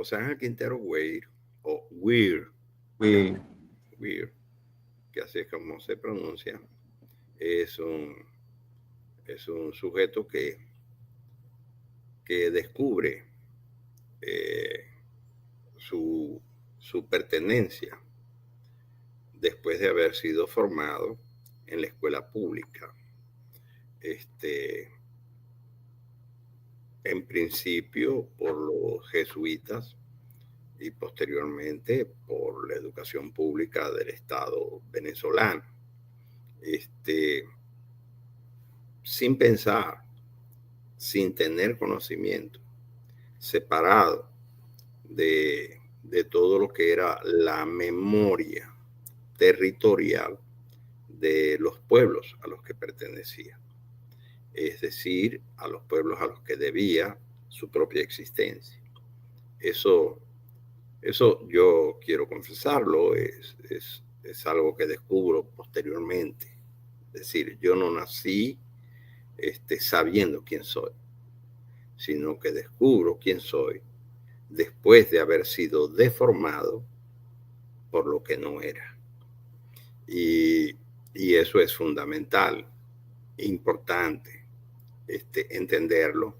José Ángel Quintero Weir, o Weir, Uy, Weir, que así es como se pronuncia, es un, es un sujeto que descubre eh, su, su pertenencia después de haber sido formado en la escuela pública. Este, en principio por los jesuitas y posteriormente por la educación pública del Estado venezolano. Este, sin pensar, sin tener conocimiento, separado de todo lo que era la memoria territorial de los pueblos a los que pertenecía, es decir, a los pueblos a los que debía su propia existencia. Eso, eso yo quiero confesarlo, es algo que descubro posteriormente. Es decir, yo no nací sabiendo quién soy, sino que descubro quién soy después de haber sido deformado por lo que no era. Y, y eso es fundamental, importante entenderlo,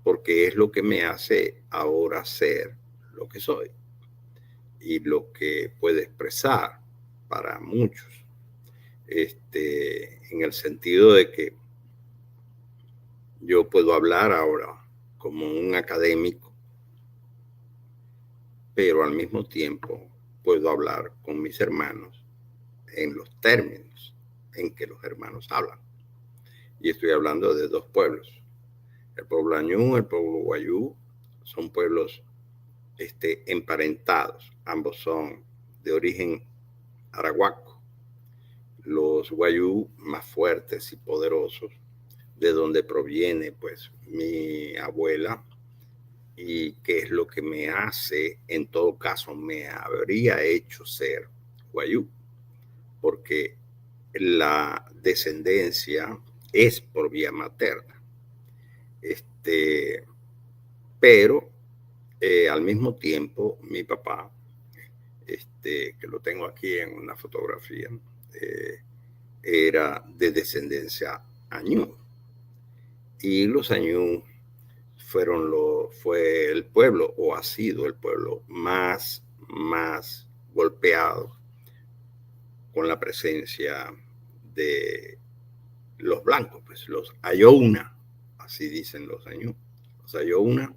porque es lo que me hace ahora ser lo que soy y lo que puede expresar para muchos, en el sentido de que yo puedo hablar ahora como un académico, pero al mismo tiempo puedo hablar con mis hermanos en los términos en que los hermanos hablan. Y estoy hablando de dos pueblos. El pueblo Añú, el pueblo Guayú, son pueblos emparentados. Ambos son de origen arahuaco. Los Guayú más fuertes y poderosos, de donde proviene pues mi abuela, y qué es lo que me hace, en todo caso, me habría hecho ser Guayú, porque la descendencia es por vía materna. Este, pero al mismo tiempo, mi papá, que lo tengo aquí en una fotografía, eh, era de descendencia añú. Y los añú fue el pueblo, o ha sido el pueblo más golpeado con la presencia de los blancos, pues los Ayouna, así dicen los añú. Los Ayouna,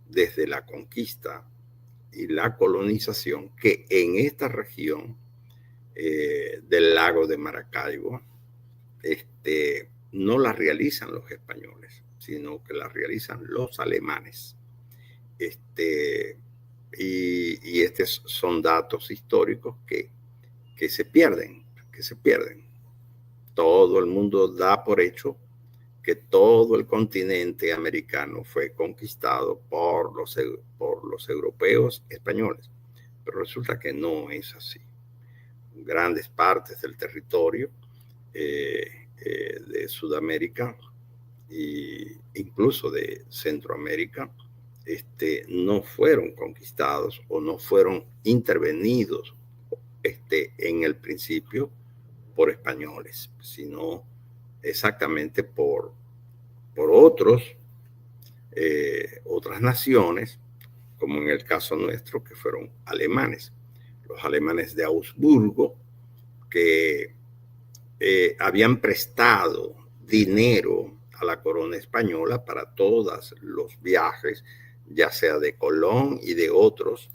desde la conquista y la colonización, que en esta región del lago de Maracaibo, no la realizan los españoles, sino que la realizan los alemanes. Y estos son datos históricos que se pierden, que se pierden. Todo el mundo da por hecho que todo el continente americano fue conquistado por los europeos españoles, pero resulta que no es así. Grandes partes del territorio de Sudamérica e incluso de Centroamérica no fueron conquistados o no fueron intervenidos en el principio por españoles, sino exactamente por otras naciones, como en el caso nuestro, que fueron alemanes. Los alemanes de Augsburgo, que habían prestado dinero a la corona española para todos los viajes, ya sea de Colón y de otros,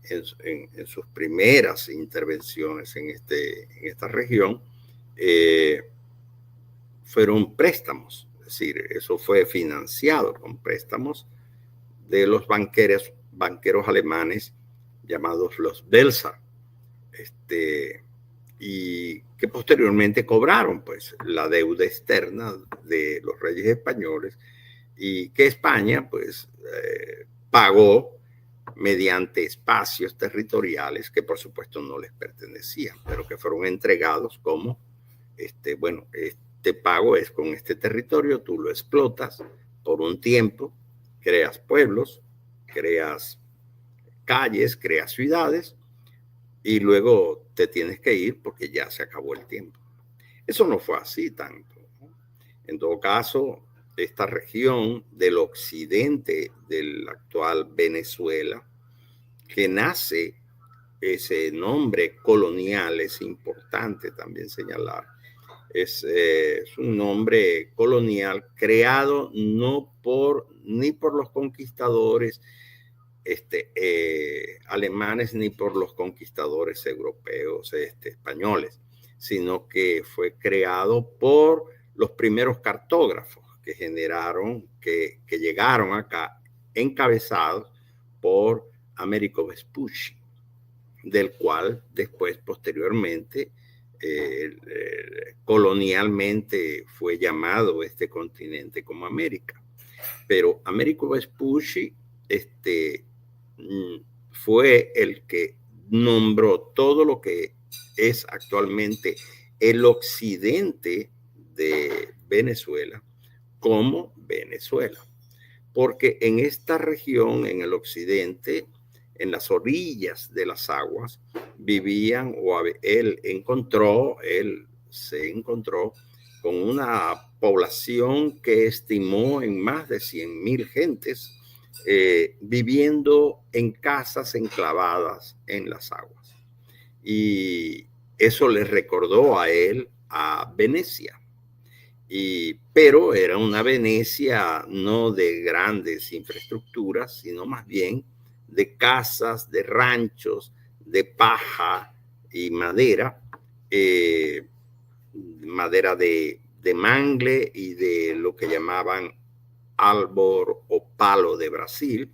en sus primeras intervenciones en esta región, fueron préstamos, es decir, eso fue financiado con préstamos de los banqueros alemanes llamados los Belsa, y que posteriormente cobraron pues la deuda externa de los reyes españoles, y que España pues pagó mediante espacios territoriales que por supuesto no les pertenecían, pero que fueron entregados como, bueno, este pago es con este territorio, tú lo explotas por un tiempo, creas pueblos, creas calles, creas ciudades y luego te tienes que ir porque ya se acabó el tiempo. Eso no fue así tanto, ¿no? En todo caso, esta región del occidente del actual Venezuela, que nace ese nombre colonial, es importante también señalar, es un nombre colonial creado no por ni por los conquistadores alemanes ni por los conquistadores europeos españoles, sino que fue creado por los primeros cartógrafos que que llegaron acá, encabezados por Américo Vespucci, del cual después, posteriormente, colonialmente fue llamado este continente como América. Pero Américo Vespucci fue el que nombró todo lo que es actualmente el occidente de Venezuela como Venezuela. Porque en esta región, en el occidente, en las orillas de las aguas, vivían, él se encontró con una población que estimó en más de 100,000 gentes viviendo en casas enclavadas en las aguas. Y eso le recordó a él a Venecia. Pero era una Venecia no de grandes infraestructuras, sino más bien de casas, de ranchos, de paja y madera, madera de mangle y de lo que llamaban árbol o palo de Brasil,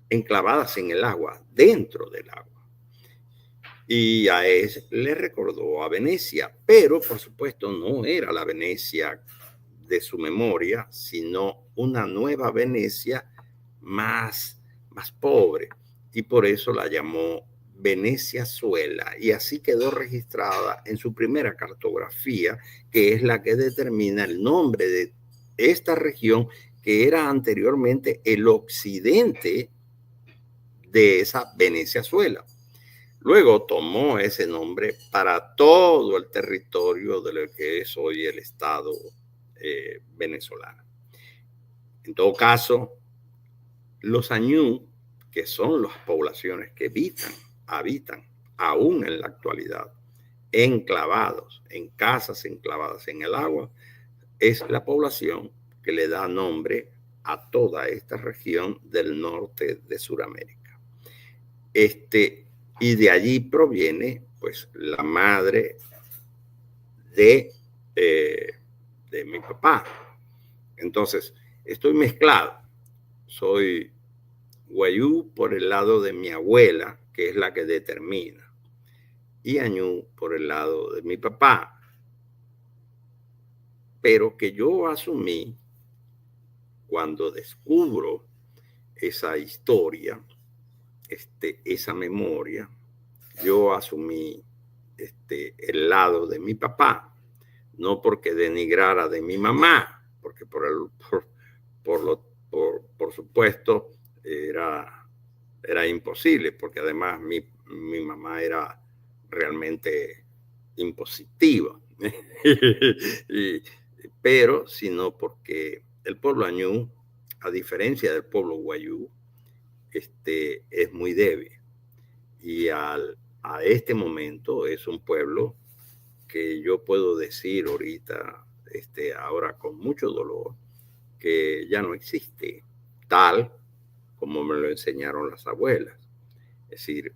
enclavadas en el agua, dentro del agua. Y a él le recordó a Venecia, pero por supuesto no era la Venecia de su memoria, sino una nueva Venecia más pobre. Y por eso la llamó Veneciazuela. Y así quedó registrada en su primera cartografía, que es la que determina el nombre de esta región, que era anteriormente el occidente de esa Veneciazuela. Luego tomó ese nombre para todo el territorio de lo que es hoy el Estado venezolano. En todo caso, los añú, que son las poblaciones que habitan aún en la actualidad, enclavados en casas enclavadas en el agua, es la población que le da nombre a toda esta región del norte de Sudamérica. Y de allí proviene, pues, la madre de mi papá. Entonces, estoy mezclado. Soy guayú por el lado de mi abuela, que es la que determina, y añú por el lado de mi papá. Pero que yo asumí cuando descubro esa historia, esa memoria, yo asumí el lado de mi papá, no porque denigrara de mi mamá, porque por supuesto era imposible, porque además mi mamá era realmente impositiva. Pero sino porque el pueblo añú, a diferencia del pueblo guayú, es muy débil. Y a este momento es un pueblo que yo puedo decir ahorita, ahora con mucho dolor, que ya no existe, tal como me lo enseñaron las abuelas. Es decir,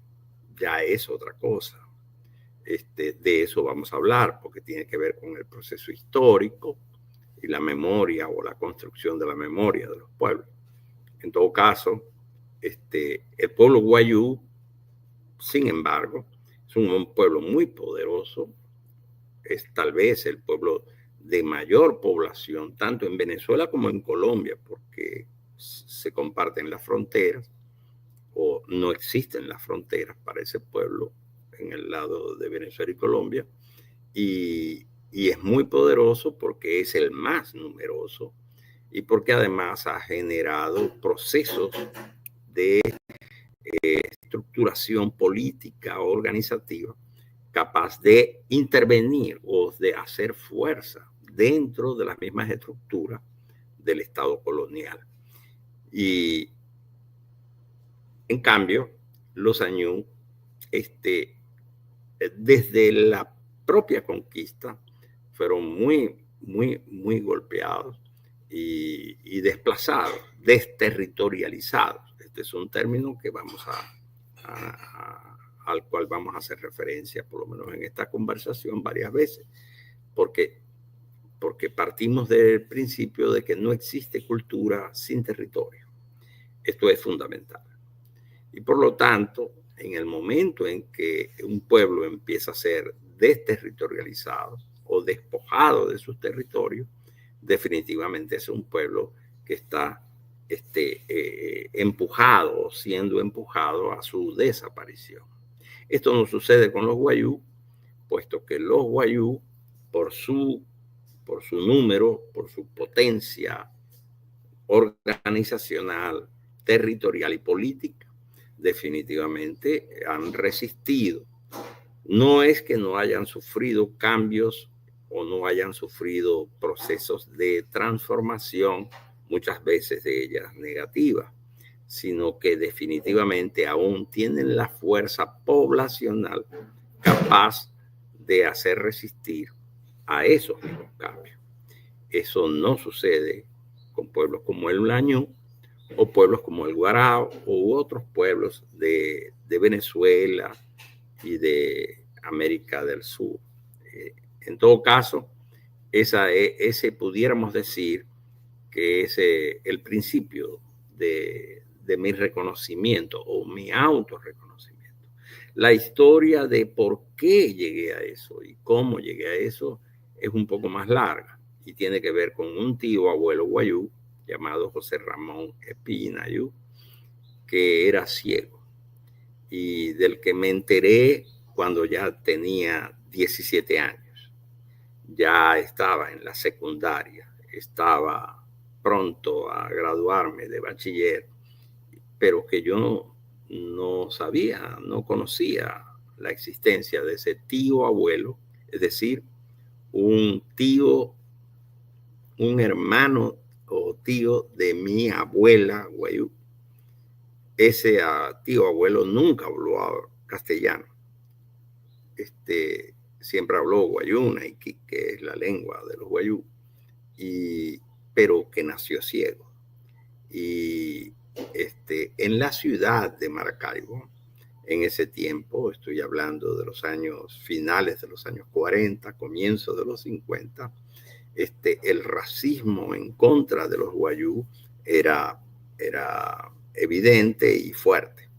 ya es otra cosa. De eso vamos a hablar, porque tiene que ver con el proceso histórico y la memoria o la construcción de la memoria de los pueblos. En todo caso, el pueblo guayú, sin embargo, es un pueblo muy poderoso, es tal vez el pueblo de mayor población, tanto en Venezuela como en Colombia, porque se comparten las fronteras o no existen las fronteras para ese pueblo en el lado de Venezuela y Colombia, y es muy poderoso porque es el más numeroso y porque además ha generado procesos de estructuración política organizativa capaz de intervenir o de hacer fuerza dentro de las mismas estructuras del Estado colonial. Y en cambio, los Añú, desde la propia conquista, fueron muy golpeados y desplazados, desterritorializados. Este es un término que al cual vamos a hacer referencia, por lo menos en esta conversación, varias veces, porque partimos del principio de que no existe cultura sin territorio. Esto es fundamental. Y por lo tanto, en el momento en que un pueblo empieza a ser desterritorializado o despojado de sus territorios, definitivamente es un pueblo que está empujado, siendo empujado a su desaparición. Esto no sucede con los wayú, puesto que los wayú, por su número, por su potencia organizacional, territorial y política, definitivamente han resistido. No es que no hayan sufrido cambios o no hayan sufrido procesos de transformación, muchas veces de ellas negativas, sino que definitivamente aún tienen la fuerza poblacional capaz de hacer resistir a esos mismos cambios. Eso no sucede con pueblos como el Ulañú o pueblos como el Guarao u otros pueblos de Venezuela y de América del Sur. En todo caso, ese pudiéramos decir que es el principio de mi reconocimiento o mi autorreconocimiento. La historia de por qué llegué a eso y cómo llegué a eso es un poco más larga y tiene que ver con un tío abuelo guayú llamado José Ramón Espinayú, que era ciego y del que me enteré cuando ya tenía 17 años. Ya estaba en la secundaria, estaba pronto a graduarme de bachiller, pero que yo no sabía, no conocía la existencia de ese tío abuelo, es decir, un tío, un hermano o tío de mi abuela guayú. Ese tío abuelo nunca habló castellano. Siempre habló guayuna, y que es la lengua de los guayú, pero que nació ciego. Y en la ciudad de Maracaibo, en ese tiempo, estoy hablando de los años finales de los años 40, comienzos de los 50, el racismo en contra de los guayú era evidente y fuerte.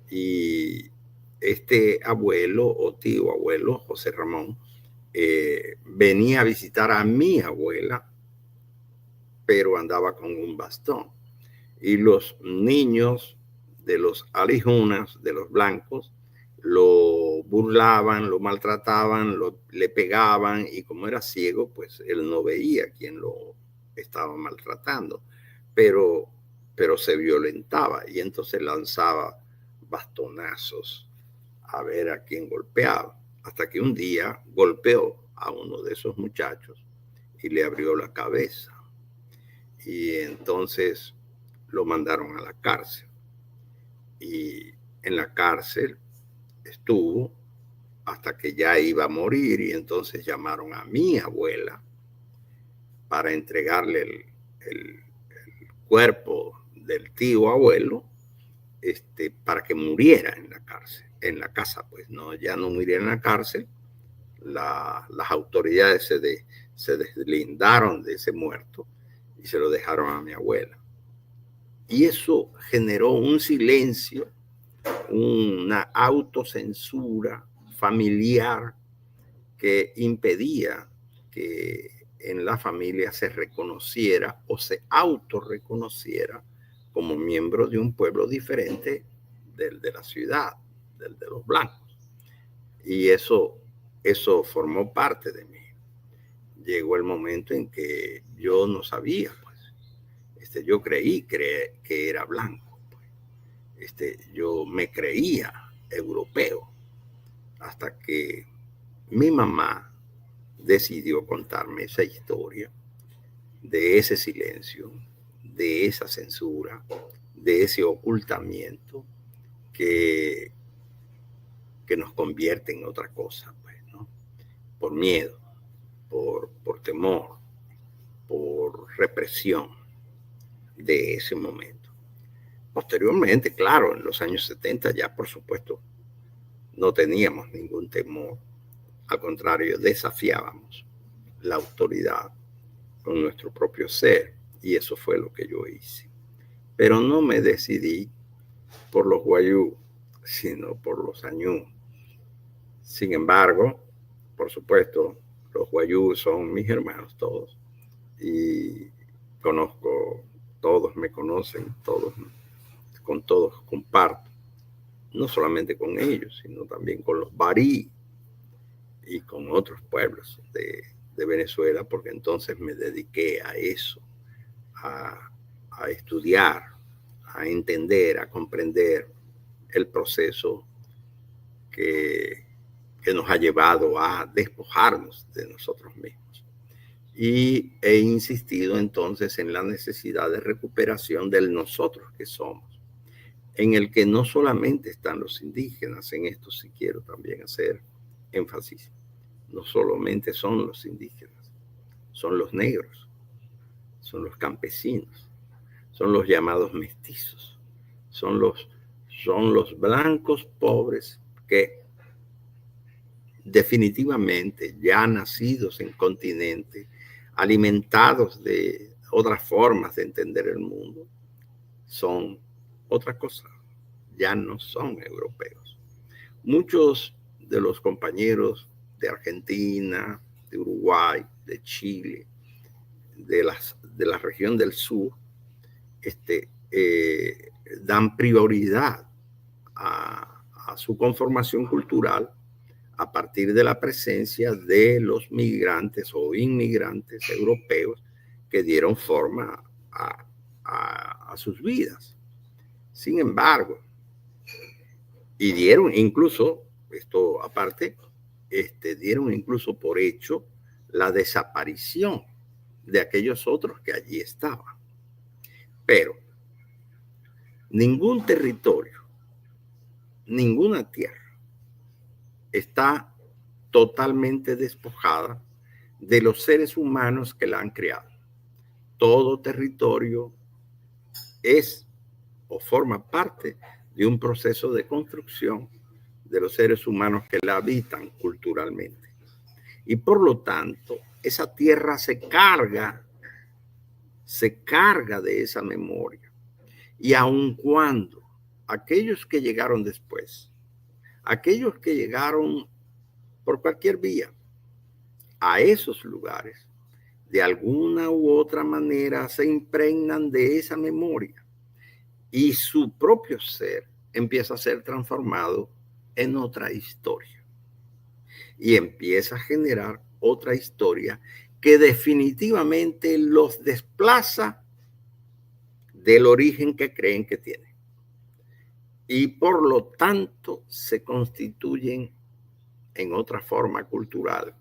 Y este abuelo o tío abuelo, José Ramón, venía a visitar a mi abuela, pero andaba con un bastón. Y los niños de los alijunas, de los blancos, lo burlaban, lo maltrataban, le pegaban, y como era ciego, pues él no veía quién lo estaba maltratando, pero se violentaba y entonces lanzaba bastonazos a ver a quién golpeaba, hasta que un día golpeó a uno de esos muchachos y le abrió la cabeza. Y entonces lo mandaron a la cárcel. Y en la cárcel estuvo hasta que ya iba a morir, y entonces llamaron a mi abuela para entregarle el cuerpo del tío abuelo, para que muriera en la cárcel, en la casa, pues no, ya no muriera en la cárcel. Las autoridades se deslindaron de ese muerto y se lo dejaron a mi abuela. Y eso generó un silencio, una autocensura familiar que impedía que en la familia se reconociera o se autorreconociera como miembro de un pueblo diferente del de la ciudad, del de los blancos. Y eso formó parte de mí. Llegó el momento en que yo no sabía, pues, Yo creí que era blanco. Yo me creía europeo hasta que mi mamá decidió contarme esa historia de ese silencio, de esa censura, de ese ocultamiento que, que nos convierte en otra cosa, pues, ¿no? Por miedo, por temor, por represión de ese momento. Posteriormente, claro, en los años 70 ya, por supuesto, no teníamos ningún temor. Al contrario, desafiábamos la autoridad con nuestro propio ser, y eso fue lo que yo hice. Pero no me decidí por los guayú, sino por los añú. Sin embargo, por supuesto, los guayú son mis hermanos todos, y conozco, todos me conocen, todos, con todos comparto, no solamente con ellos, sino también con los barí y con otros pueblos de Venezuela, porque entonces me dediqué a eso, a estudiar, a entender, a comprender el proceso que nos ha llevado a despojarnos de nosotros mismos. Y he insistido entonces en la necesidad de recuperación del nosotros que somos, en el que no solamente están los indígenas, en esto sí quiero también hacer énfasis, no solamente son los indígenas, son los negros, son los campesinos, son los llamados mestizos, son los blancos pobres que definitivamente ya nacidos en continente, alimentados de otras formas de entender el mundo, son otra cosa, ya no son europeos. Muchos de los compañeros de Argentina, de Uruguay, de Chile, de la región del sur, dan prioridad a su conformación cultural a partir de la presencia de los migrantes o inmigrantes europeos que dieron forma a sus vidas. Sin embargo, y dieron incluso, esto aparte, dieron incluso por hecho la desaparición de aquellos otros que allí estaban. Pero ningún territorio, ninguna tierra está totalmente despojada de los seres humanos que la han creado. Todo territorio es o forma parte de un proceso de construcción de los seres humanos que la habitan culturalmente. Y por lo tanto, esa tierra se carga de esa memoria. Y aun cuando aquellos que llegaron después, aquellos que llegaron por cualquier vía a esos lugares, de alguna u otra manera se impregnan de esa memoria y su propio ser empieza a ser transformado en otra historia y empieza a generar otra historia que definitivamente los desplaza del origen que creen que tienen y por lo tanto se constituyen en otra forma cultural,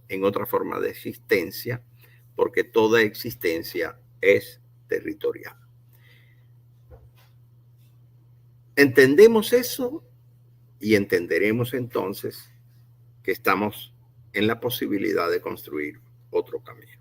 en otra forma de existencia, porque toda existencia es territorial. Entendemos eso y entenderemos entonces que estamos en la posibilidad de construir otro camino.